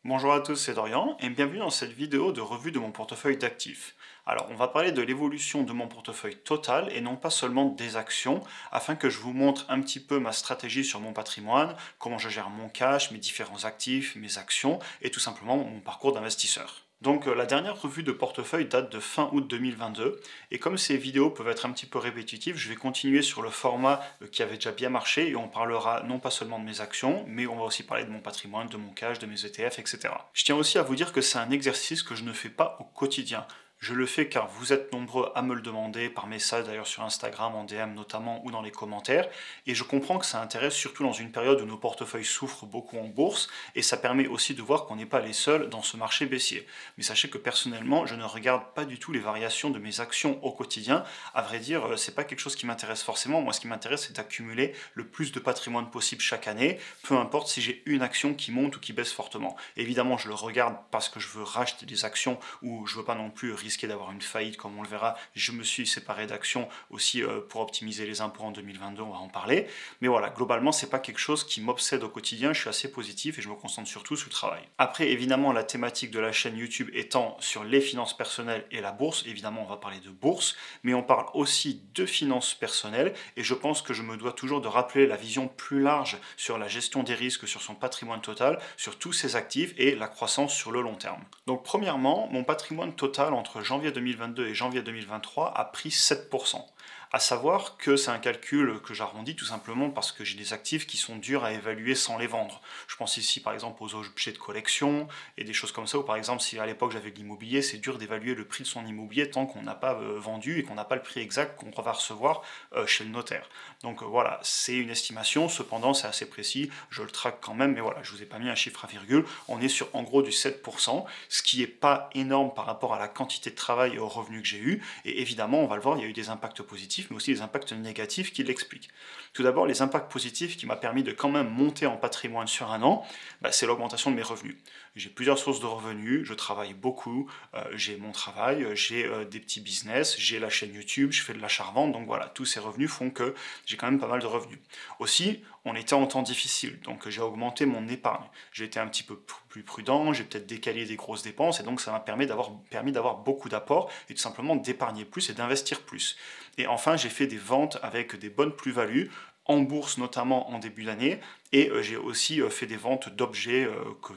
Bonjour à tous, c'est Dorian et bienvenue dans cette vidéo de revue de mon portefeuille d'actifs. Alors, on va parler de l'évolution de mon portefeuille total et non pas seulement des actions, afin que je vous montre un petit peu ma stratégie sur mon patrimoine, comment je gère mon cash, mes différents actifs, mes actions et tout simplement mon parcours d'investisseur. Donc la dernière revue de portefeuille date de fin août 2022 et comme ces vidéos peuvent être un petit peu répétitives, je vais continuer sur le format qui avait déjà bien marché et on parlera non pas seulement de mes actions, mais on va aussi parler de mon patrimoine, de mon cash, de mes ETF, etc. Je tiens aussi à vous dire que c'est un exercice que je ne fais pas au quotidien. Je le fais car vous êtes nombreux à me le demander par message, d'ailleurs sur Instagram, en DM notamment, ou dans les commentaires, et je comprends que ça intéresse surtout dans une période où nos portefeuilles souffrent beaucoup en bourse, et ça permet aussi de voir qu'on n'est pas les seuls dans ce marché baissier. Mais sachez que personnellement, je ne regarde pas du tout les variations de mes actions au quotidien. À vrai dire, c'est pas quelque chose qui m'intéresse forcément. Moi, ce qui m'intéresse, c'est d'accumuler le plus de patrimoine possible chaque année, peu importe si j'ai une action qui monte ou qui baisse fortement. Évidemment, je le regarde parce que je veux racheter des actions ou je veux pas non plus risquer d'avoir une faillite, comme on le verra. Je me suis séparé d'actions aussi pour optimiser les impôts en 2022, on va en parler. Mais voilà, globalement, c'est pas quelque chose qui m'obsède au quotidien. Je suis assez positif et je me concentre surtout sur le travail. Après, évidemment, la thématique de la chaîne YouTube étant sur les finances personnelles et la bourse, évidemment, on va parler de bourse, mais on parle aussi de finances personnelles et je pense que je me dois toujours de rappeler la vision plus large sur la gestion des risques, sur son patrimoine total, sur tous ses actifs et la croissance sur le long terme. Donc, premièrement, mon patrimoine total entre janvier 2022 et janvier 2023 a pris 7%. À savoir que c'est un calcul que j'arrondis tout simplement parce que j'ai des actifs qui sont durs à évaluer sans les vendre. Je pense ici par exemple aux objets de collection et des choses comme ça, ou par exemple si à l'époque j'avais de l'immobilier, c'est dur d'évaluer le prix de son immobilier tant qu'on n'a pas vendu et qu'on n'a pas le prix exact qu'on va recevoir chez le notaire. Donc voilà, c'est une estimation, cependant c'est assez précis, je le traque quand même, mais voilà, je vous ai pas mis un chiffre à virgule, on est sur en gros du 7%, ce qui n'est pas énorme par rapport à la quantité de travail et aux revenus que j'ai eu, et évidemment on va le voir, il y a eu des impacts positifs, mais aussi des impacts négatifs qui l'expliquent. Tout d'abord, les impacts positifs qui m'a permis de quand même monter en patrimoine sur un an, c'est l'augmentation de mes revenus. J'ai plusieurs sources de revenus, je travaille beaucoup, j'ai mon travail, j'ai des petits business, j'ai la chaîne YouTube, je fais de l'achat-revente, donc voilà, tous ces revenus font que j'ai quand même pas mal de revenus. Aussi, on était en temps difficile, donc j'ai augmenté mon épargne. J'ai été un petit peu plus prudent, j'ai peut-être décalé des grosses dépenses, et donc ça m'a permis d'avoir beaucoup d'apports, et tout simplement d'épargner plus et d'investir plus. Et enfin, j'ai fait des ventes avec des bonnes plus-values, en bourse notamment en début d'année, et j'ai aussi fait des ventes d'objets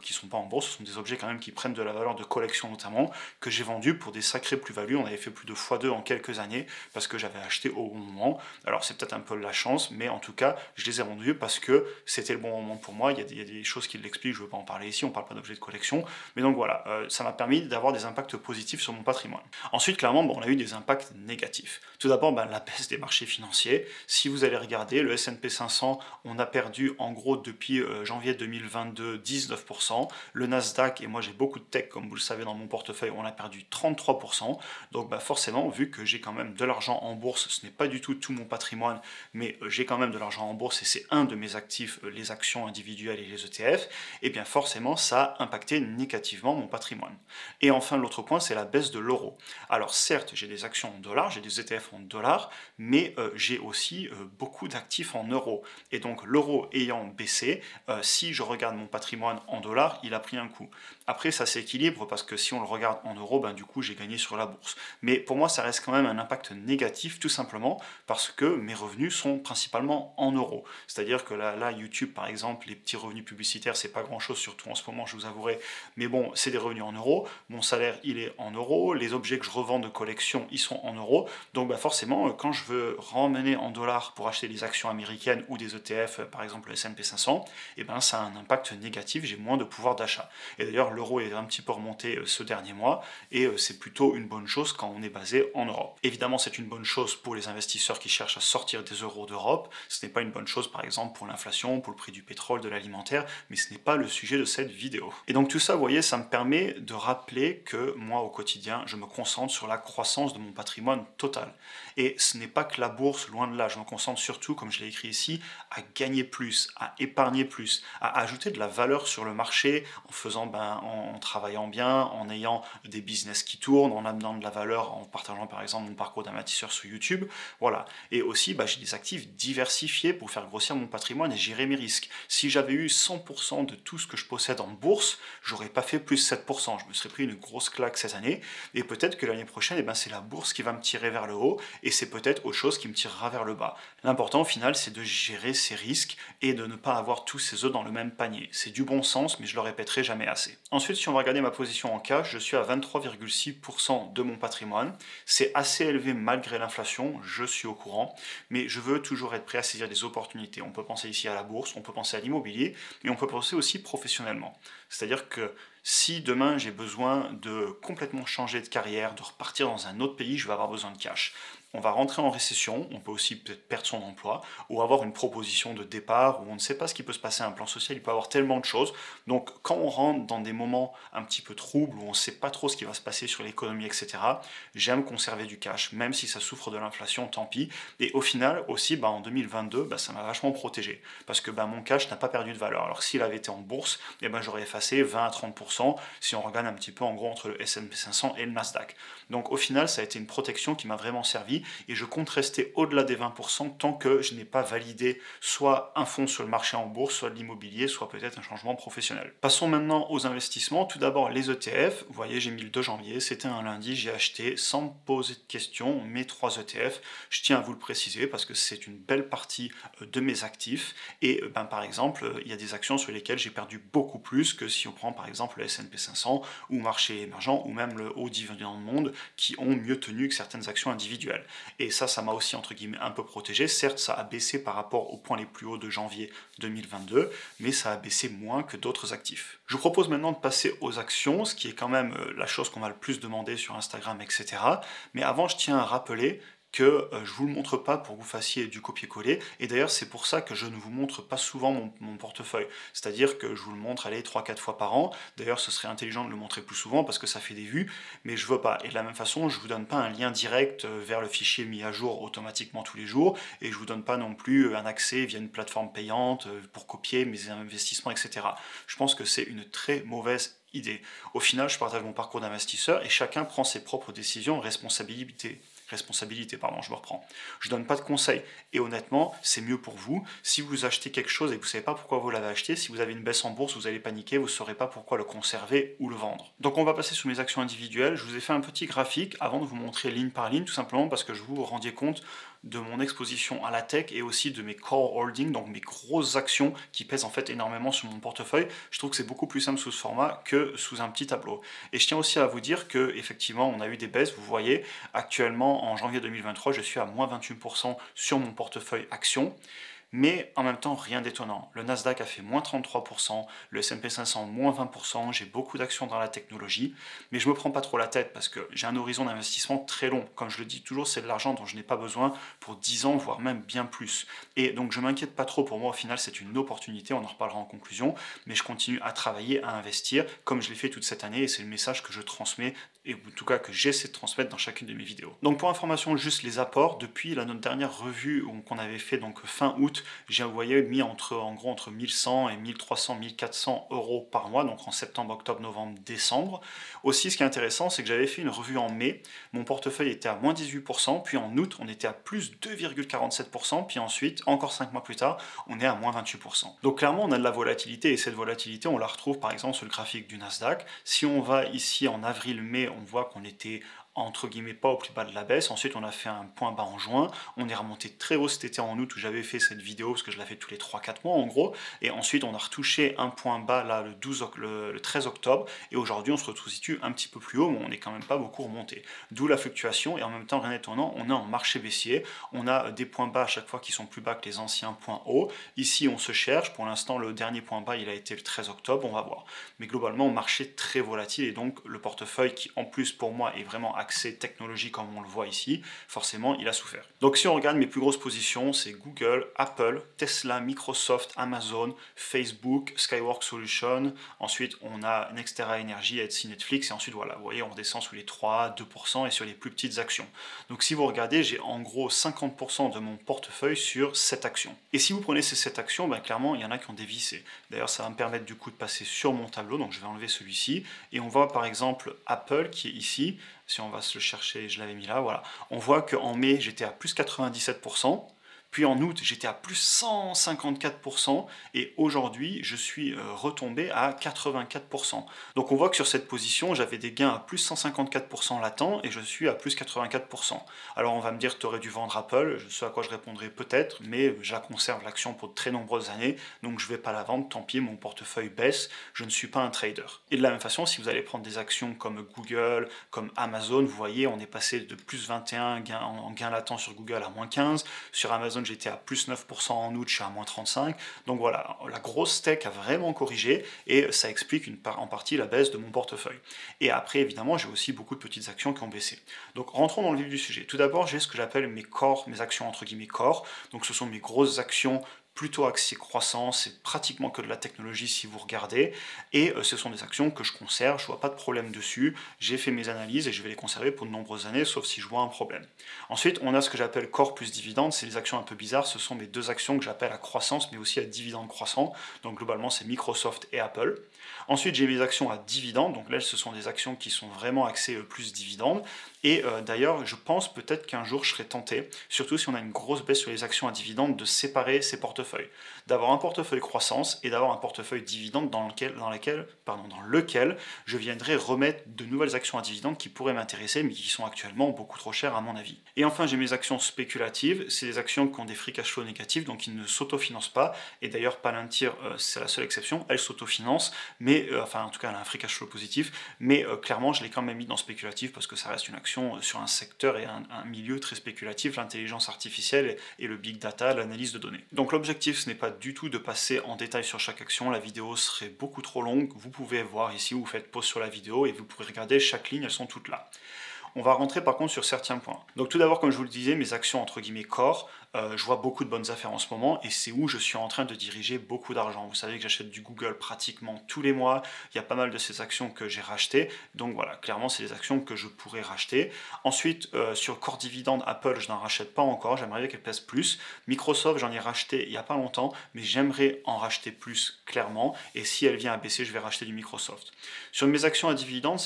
qui ne sont pas en bourse, ce sont des objets quand même qui prennent de la valeur de collection notamment, que j'ai vendus pour des sacrées plus-values. On avait fait plus de x2 en quelques années, parce que j'avais acheté au bon moment. Alors c'est peut-être un peu de la chance, mais en tout cas, je les ai vendus parce que c'était le bon moment pour moi. Il y a des choses qui l'expliquent, je ne veux pas en parler ici, on ne parle pas d'objets de collection. Mais donc voilà, ça m'a permis d'avoir des impacts positifs sur mon patrimoine. Ensuite, clairement, on a eu des impacts négatifs. Tout d'abord, la baisse des marchés financiers. Si vous allez regarder, le S&P 500, on a perdu en gros depuis janvier 2022 19%. Le Nasdaq, et moi j'ai beaucoup de tech comme vous le savez dans mon portefeuille, on a perdu 33%. Donc forcément, vu que j'ai quand même de l'argent en bourse, ce n'est pas du tout mon patrimoine, mais j'ai quand même de l'argent en bourse et c'est un de mes actifs, les actions individuelles et les ETF, et bien forcément ça a impacté négativement mon patrimoine. Et enfin l'autre point, c'est la baisse de l'euro. Alors certes, j'ai des actions en dollars, j'ai des ETF en dollars, mais j'ai aussi beaucoup d'actifs en euros. Et donc l'euro ayant baissé, si je regarde mon patrimoine en dollars, il a pris un coup. Après, ça s'équilibre parce que si on le regarde en euros, du coup, j'ai gagné sur la bourse. Mais pour moi, ça reste quand même un impact négatif, tout simplement parce que mes revenus sont principalement en euros. C'est-à-dire que là, YouTube, par exemple, les petits revenus publicitaires, c'est pas grand-chose, surtout en ce moment, je vous avouerai. Mais bon, c'est des revenus en euros. Mon salaire, il est en euros. Les objets que je revends de collection, ils sont en euros. Donc, forcément, quand je veux ramener en dollars pour acheter des actions américaines ou des ETF, par exemple le S&P 500, ça a un impact négatif, j'ai moins de pouvoir d'achat. Et d'ailleurs, l'euro est un petit peu remonté ce dernier mois, et c'est plutôt une bonne chose quand on est basé en Europe. Évidemment, c'est une bonne chose pour les investisseurs qui cherchent à sortir des euros d'Europe, ce n'est pas une bonne chose par exemple pour l'inflation, pour le prix du pétrole, de l'alimentaire, mais ce n'est pas le sujet de cette vidéo. Et donc tout ça, vous voyez, ça me permet de rappeler que moi, au quotidien, je me concentre sur la croissance de mon patrimoine total. Et ce n'est pas que la bourse, loin de là, je me concentre surtout, comme je l'ai écrit ici, à gagner plus, à épargner plus, à ajouter de la valeur sur le marché en faisant, en travaillant bien, en ayant des business qui tournent, en amenant de la valeur, en partageant par exemple mon parcours d'investisseur sur YouTube, voilà. Et aussi, j'ai des actifs diversifiés pour faire grossir mon patrimoine et gérer mes risques. Si j'avais eu 100% de tout ce que je possède en bourse, j'aurais pas fait plus 7%. Je me serais pris une grosse claque cette année, et peut-être que l'année prochaine, c'est la bourse qui va me tirer vers le haut, et c'est peut-être autre chose qui me tirera vers le bas. L'important au final, c'est de gérer ses risques et de ne pas avoir tous ses œufs dans le même panier. C'est du bon sens, mais je le répéterai jamais assez. Ensuite, si on va regarder ma position en cash, je suis à 23,6% de mon patrimoine. C'est assez élevé malgré l'inflation, je suis au courant, mais je veux toujours être prêt à saisir des opportunités. On peut penser ici à la bourse, on peut penser à l'immobilier, mais on peut penser aussi professionnellement. C'est-à-dire que si demain j'ai besoin de complètement changer de carrière, de repartir dans un autre pays, je vais avoir besoin de cash. On va rentrer en récession, on peut aussi peut-être perdre son emploi, ou avoir une proposition de départ, où on ne sait pas ce qui peut se passer à un plan social, il peut y avoir tellement de choses. Donc quand on rentre dans des moments un petit peu troubles, où on ne sait pas trop ce qui va se passer sur l'économie, etc., j'aime conserver du cash, même si ça souffre de l'inflation, tant pis. Et au final, aussi, en 2022, ça m'a vachement protégé, parce que mon cash n'a pas perdu de valeur. Alors s'il avait été en bourse, j'aurais effacé 20 à 30%, si on regarde un petit peu en gros entre le S&P 500 et le Nasdaq. Donc au final, ça a été une protection qui m'a vraiment servi, et je compte rester au-delà des 20% tant que je n'ai pas validé soit un fonds sur le marché en bourse, soit de l'immobilier, soit peut-être un changement professionnel. Passons maintenant aux investissements. Tout d'abord les ETF. Vous voyez, j'ai mis le 2 janvier, c'était un lundi, j'ai acheté sans me poser de questions mes 3 ETF. Je tiens à vous le préciser parce que c'est une belle partie de mes actifs, et par exemple, il y a des actions sur lesquelles j'ai perdu beaucoup plus que si on prend par exemple le S&P 500 ou marché émergent ou même le haut dividende monde, qui ont mieux tenu que certaines actions individuelles. Et ça m'a aussi entre guillemets un peu protégé. Certes, ça a baissé par rapport aux points les plus hauts de janvier 2022, mais ça a baissé moins que d'autres actifs. Je vous propose maintenant de passer aux actions, ce qui est quand même la chose qu'on va le plus demander sur Instagram, etc. Mais avant, je tiens à rappeler que je ne vous le montre pas pour que vous fassiez du copier-coller, et d'ailleurs c'est pour ça que je ne vous montre pas souvent mon portefeuille, c'est-à-dire que je vous le montre 3-4 fois par an. D'ailleurs ce serait intelligent de le montrer plus souvent parce que ça fait des vues, mais je veux pas. Et de la même façon, je vous donne pas un lien direct vers le fichier mis à jour automatiquement tous les jours, et je vous donne pas non plus un accès via une plateforme payante pour copier mes investissements, etc. Je pense que c'est une très mauvaise idée. Au final, je partage mon parcours d'investisseur et chacun prend ses propres décisions, responsabilité, je me reprends. Je donne pas de conseils, et honnêtement, c'est mieux pour vous. Si vous achetez quelque chose et que vous savez pas pourquoi vous l'avez acheté, si vous avez une baisse en bourse, vous allez paniquer, vous saurez pas pourquoi le conserver ou le vendre. Donc on va passer sur mes actions individuelles. Je vous ai fait un petit graphique avant de vous montrer ligne par ligne, tout simplement parce que je vous rendiez compte de mon exposition à la tech et aussi de mes core holdings, donc mes grosses actions qui pèsent en fait énormément sur mon portefeuille. Je trouve que c'est beaucoup plus simple sous ce format que sous un petit tableau. Et je tiens aussi à vous dire que effectivement on a eu des baisses. Vous voyez, actuellement en janvier 2023, je suis à moins 28% sur mon portefeuille actions. Mais en même temps, rien d'étonnant. Le Nasdaq a fait moins 33%, le S&P 500 moins 20%, j'ai beaucoup d'actions dans la technologie, mais je me prends pas trop la tête parce que j'ai un horizon d'investissement très long. Comme je le dis toujours, c'est de l'argent dont je n'ai pas besoin pour 10 ans, voire même bien plus. Et donc je m'inquiète pas trop, pour moi au final c'est une opportunité, on en reparlera en conclusion, mais je continue à travailler, à investir, comme je l'ai fait toute cette année, et c'est le message que je transmets, et en tout cas que j'essaie de transmettre dans chacune de mes vidéos. Donc pour information, juste les apports, depuis notre dernière revue qu'on avait fait donc fin août, j'ai mis en gros entre 1100 et 1300, 1400 euros par mois, donc en septembre, octobre, novembre, décembre. Aussi, ce qui est intéressant, c'est que j'avais fait une revue en mai, mon portefeuille était à moins 18%, puis en août, on était à plus 2,47%, puis ensuite, encore 5 mois plus tard, on est à moins 28%. Donc clairement, on a de la volatilité, et cette volatilité, on la retrouve par exemple sur le graphique du Nasdaq. Si on va ici en avril-mai, on voit qu'on était entre guillemets pas au plus bas de la baisse. Ensuite on a fait un point bas en juin, on est remonté très haut cet été en août où j'avais fait cette vidéo parce que je la fais tous les 3-4 mois en gros, et ensuite on a retouché un point bas là le 13 octobre, et aujourd'hui on se situe un petit peu plus haut, mais on n'est quand même pas beaucoup remonté, d'où la fluctuation. Et en même temps, rien d'étonnant, on est en marché baissier, on a des points bas à chaque fois qui sont plus bas que les anciens points hauts. Ici on se cherche, pour l'instant le dernier point bas il a été le 13 octobre, on va voir, mais globalement marché très volatile, et donc le portefeuille qui en plus pour moi est vraiment axé technologie comme on le voit ici, forcément il a souffert. Donc si on regarde mes plus grosses positions, c'est Google, Apple, Tesla, Microsoft, Amazon, Facebook, Skyworks Solutions, ensuite on a Nextera Energy, Etsy, Netflix, et ensuite voilà, vous voyez on redescend sous les 3, 2% et sur les plus petites actions. Donc si vous regardez, j'ai en gros 50% de mon portefeuille sur 7 actions. Et si vous prenez ces 7 actions, ben, clairement il y en a qui ont dévissé. D'ailleurs ça va me permettre du coup de passer sur mon tableau, donc je vais enlever celui-ci, et on voit par exemple Apple qui est ici, si on va se le chercher, je l'avais mis là, voilà. On voit qu'en mai j'étais à plus 97%, puis en août, j'étais à plus 154%, et aujourd'hui, je suis retombé à 84%. Donc on voit que sur cette position, j'avais des gains à plus 154% latents, et je suis à plus 84%. Alors on va me dire, tu aurais dû vendre Apple, ce à quoi je répondrai peut-être, mais je la conserve l'action pour de très nombreuses années, donc je ne vais pas la vendre, tant pis, mon portefeuille baisse, je ne suis pas un trader. Et de la même façon, si vous allez prendre des actions comme Google, comme Amazon, vous voyez, on est passé de plus 21 en gain latent sur Google à moins 15, sur Amazon, j'étais à plus 9% en août, je suis à moins 35. Donc voilà, la grosse tech a vraiment corrigé et ça explique en partie la baisse de mon portefeuille. Et après, évidemment, j'ai aussi beaucoup de petites actions qui ont baissé. Donc rentrons dans le vif du sujet. Tout d'abord, j'ai ce que j'appelle mes corps, mes actions entre guillemets corps. Donc ce sont mes grosses actions plutôt axé croissance, c'est pratiquement que de la technologie si vous regardez, et ce sont des actions que je conserve, je vois pas de problème dessus, j'ai fait mes analyses et je vais les conserver pour de nombreuses années, sauf si je vois un problème. Ensuite, on a ce que j'appelle corps plus dividende, c'est des actions un peu bizarres, ce sont mes deux actions que j'appelle à croissance, mais aussi à dividende croissant, donc globalement c'est Microsoft et Apple. Ensuite, j'ai mes actions à dividende, donc là ce sont des actions qui sont vraiment axées plus dividende, et d'ailleurs, je pense peut-être qu'un jour je serai tenté, surtout si on a une grosse baisse sur les actions à dividende, de séparer ces portefeuilles. D'avoir un portefeuille croissance et d'avoir un portefeuille dividende dans lequel je viendrai remettre de nouvelles actions à dividende qui pourraient m'intéresser, mais qui sont actuellement beaucoup trop chères à mon avis. Et enfin, j'ai mes actions spéculatives, c'est des actions qui ont des free cash flow négatifs, donc qui ne s'autofinancent pas, et d'ailleurs Palantir, c'est la seule exception, elle s'autofinance, mais enfin en tout cas elle a un free cash flow positif, mais clairement je l'ai quand même mis dans spéculatif parce que ça reste une action sur un secteur et un milieu très spéculatif, l'intelligence artificielle et le big data, l'analyse de données. Donc l'objectif, ce n'est pas du tout de passer en détail sur chaque action, la vidéo serait beaucoup trop longue, vous pouvez voir ici, vous faites pause sur la vidéo et vous pourrez regarder chaque ligne, elles sont toutes là. On va rentrer par contre sur certains points. Donc tout d'abord, comme je vous le disais, mes actions entre guillemets corps, je vois beaucoup de bonnes affaires en ce moment et c'est où je suis en train de diriger beaucoup d'argent. Vous savez que j'achète du Google pratiquement tous les mois, il y a pas mal de ces actions que j'ai rachetées, donc voilà, clairement c'est des actions que je pourrais racheter. Ensuite, sur corps dividende, Apple, je n'en rachète pas encore, j'aimerais bien qu'elle pèse plus. Microsoft, j'en ai racheté il n'y a pas longtemps, mais j'aimerais en racheter plus clairement, et si elle vient à baisser, je vais racheter du Microsoft. Sur mes actions à dividende,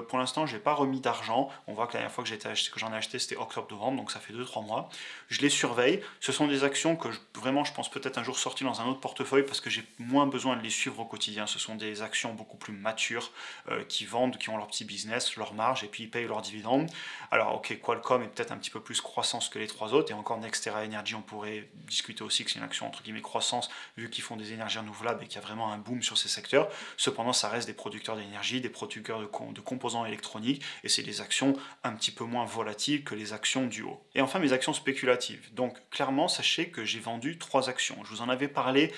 pour l'instant, je n'ai pas remis d'argent. On voit que la dernière fois que j'en ai acheté, c'était octobre-novembre, donc ça fait 2-3 mois. Je les surveille. Ce sont des actions que vraiment, je pense peut-être un jour sortir dans un autre portefeuille parce que j'ai moins besoin de les suivre au quotidien. Ce sont des actions beaucoup plus matures qui vendent, qui ont leur petit business, leur marge et puis ils payent leurs dividendes. Alors, ok, Qualcomm est peut-être un petit peu plus croissance que les trois autres et encore Nextera Energy, on pourrait discuter aussi que c'est une action entre guillemets croissance vu qu'ils font des énergies renouvelables et qu'il y a vraiment un boom sur ces secteurs. Cependant, ça reste des producteurs d'énergie, des producteurs de composants électroniques et c'est des actions un petit peu moins volatiles que les actions du haut. Et enfin, mes actions spéculatives. Donc, clairement, sachez que j'ai vendu 3 actions. Je vous en avais parlé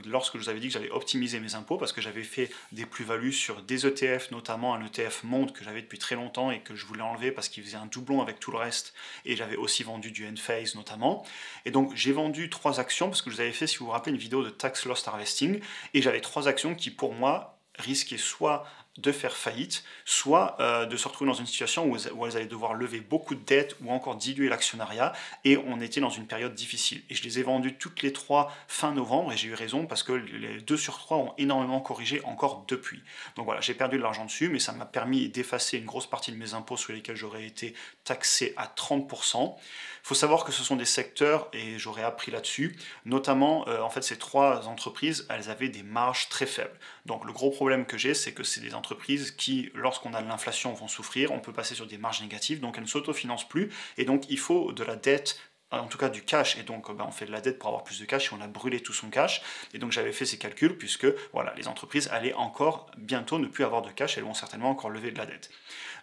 lorsque je vous avais dit que j'allais optimiser mes impôts parce que j'avais fait des plus-values sur des ETF, notamment un ETF Monde que j'avais depuis très longtemps et que je voulais enlever parce qu'il faisait un doublon avec tout le reste et j'avais aussi vendu du Enphase notamment. Et donc, j'ai vendu 3 actions parce que je vous avais fait, si vous vous rappelez, une vidéo de Tax Loss Harvesting et j'avais 3 actions qui, pour moi, risquaient soit de faire faillite, soit de se retrouver dans une situation où elles allaient devoir lever beaucoup de dettes ou encore diluer l'actionnariat et on était dans une période difficile. Et je les ai vendues toutes les 3 fin novembre et j'ai eu raison parce que les 2 sur 3 ont énormément corrigé encore depuis. Donc voilà, j'ai perdu de l'argent dessus mais ça m'a permis d'effacer une grosse partie de mes impôts sur lesquels j'aurais été taxé à 30%. Il faut savoir que ce sont des secteurs, et j'aurais appris là-dessus, notamment, en fait, ces 3 entreprises, elles avaient des marges très faibles. Donc le gros problème que j'ai, c'est que c'est des entreprises qui, lorsqu'on a de l'inflation, vont souffrir, on peut passer sur des marges négatives, donc elles ne s'autofinancent plus, et donc il faut de la dette en tout cas du cash, et donc on fait de la dette pour avoir plus de cash, et on a brûlé tout son cash, et donc j'avais fait ces calculs, puisque voilà, les entreprises allaient encore bientôt ne plus avoir de cash, elles vont certainement encore lever de la dette.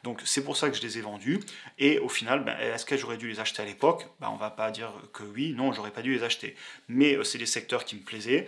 Donc c'est pour ça que je les ai vendus, et au final, est-ce que j'aurais dû les acheter à l'époque? On va pas dire que oui, non, j'aurais pas dû les acheter. Mais c'est des secteurs qui me plaisaient,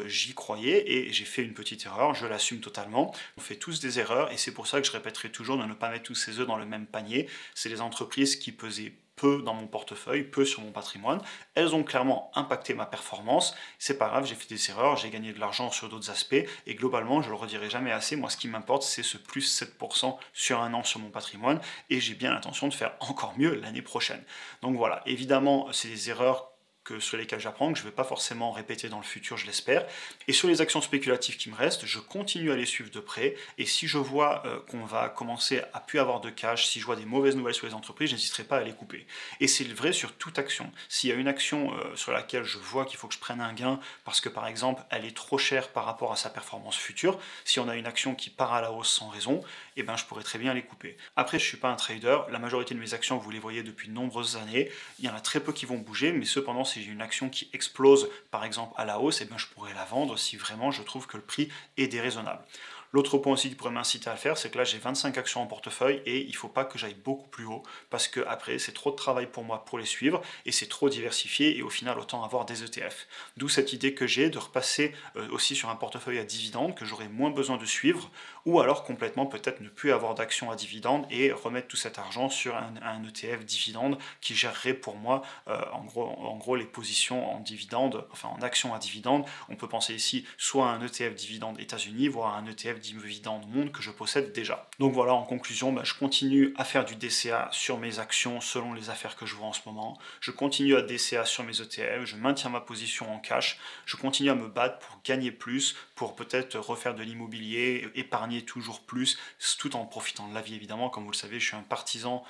j'y croyais, et j'ai fait une petite erreur, je l'assume totalement. On fait tous des erreurs, et c'est pour ça que je répéterai toujours de ne pas mettre tous ses œufs dans le même panier. C'est les entreprises qui pesaient peu dans mon portefeuille, peu sur mon patrimoine. Elles ont clairement impacté ma performance. C'est pas grave, j'ai fait des erreurs, j'ai gagné de l'argent sur d'autres aspects, et globalement, je le redirai jamais assez. Moi, ce qui m'importe, c'est ce plus 7% sur un an sur mon patrimoine, et j'ai bien l'intention de faire encore mieux l'année prochaine. Donc voilà, évidemment, c'est des erreurs sur lesquels j'apprends, que je ne vais pas forcément répéter dans le futur, je l'espère. Et sur les actions spéculatives qui me restent, je continue à les suivre de près. Et si je vois qu'on va commencer à plus avoir de cash, si je vois des mauvaises nouvelles sur les entreprises, je n'hésiterai pas à les couper. Et c'est vrai sur toute action. S'il y a une action sur laquelle je vois qu'il faut que je prenne un gain, parce que par exemple, elle est trop chère par rapport à sa performance future, si on a une action qui part à la hausse sans raison, eh ben, je pourrais très bien les couper. Après, je ne suis pas un trader. La majorité de mes actions, vous les voyez depuis de nombreuses années. Il y en a très peu qui vont bouger, mais cependant, si j'ai une action qui explose, par exemple, à la hausse, eh bien, je pourrais la vendre si vraiment je trouve que le prix est déraisonnable. L'autre point aussi qui pourrait m'inciter à le faire, c'est que là j'ai 25 actions en portefeuille et il ne faut pas que j'aille beaucoup plus haut parce que après c'est trop de travail pour moi pour les suivre et c'est trop diversifié et au final autant avoir des ETF. D'où cette idée que j'ai de repasser aussi sur un portefeuille à dividendes que j'aurai moins besoin de suivre ou alors complètement peut-être ne plus avoir d'actions à dividendes et remettre tout cet argent sur un ETF dividende qui gérerait pour moi en gros les positions en dividendes, enfin en actions à dividendes. On peut penser ici soit à un ETF dividende États-Unis, voire à un ETF dividende monde que je possède déjà. Donc voilà, en conclusion, je continue à faire du DCA sur mes actions selon les affaires que je vois en ce moment. Je continue à DCA sur mes ETF, je maintiens ma position en cash, je continue à me battre pour gagner plus, pour peut-être refaire de l'immobilier, épargner toujours plus, tout en profitant de la vie évidemment. Comme vous le savez, je suis un partisan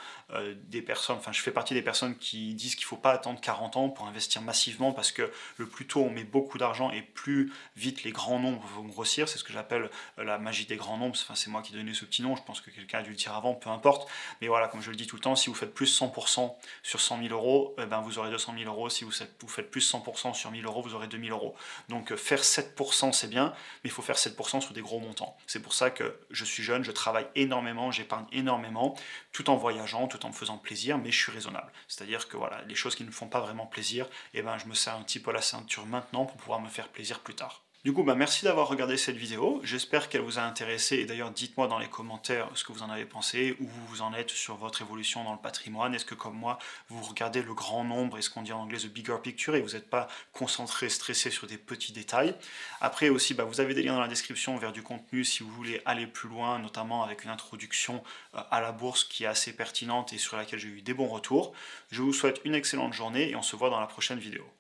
des personnes, enfin je fais partie des personnes qui disent qu'il ne faut pas attendre 40 ans pour investir massivement parce que le plus tôt on met beaucoup d'argent et plus vite les grands nombres vont grossir. C'est ce que j'appelle la magie des grands nombres. Enfin, c'est moi qui ai donné ce petit nom, je pense que quelqu'un a dû le dire avant, peu importe. Mais voilà, comme je le dis tout le temps, si vous faites plus 100% sur 100 000 euros, vous aurez 200 000 euros. Si vous faites plus 100% sur 1000 euros, vous aurez 2000 euros. Donc faire 7% c'est bien, mais il faut faire 7% sur des gros montants. C'est pour ça que je suis jeune, je travaille énormément, j'épargne énormément, tout en voyageant, tout en me faisant plaisir, mais je suis raisonnable. C'est-à-dire que voilà, les choses qui ne me font pas vraiment plaisir, je me serre un petit peu la ceinture maintenant pour pouvoir me faire plaisir plus tard. Du coup, merci d'avoir regardé cette vidéo, j'espère qu'elle vous a intéressé et d'ailleurs dites-moi dans les commentaires ce que vous en avez pensé, où vous en êtes sur votre évolution dans le patrimoine, est-ce que comme moi vous regardez le grand nombre et ce qu'on dit en anglais the bigger picture et vous n'êtes pas concentré, stressé sur des petits détails. Après aussi, vous avez des liens dans la description vers du contenu si vous voulez aller plus loin, notamment avec une introduction à la bourse qui est assez pertinente et sur laquelle j'ai eu des bons retours. Je vous souhaite une excellente journée et on se voit dans la prochaine vidéo.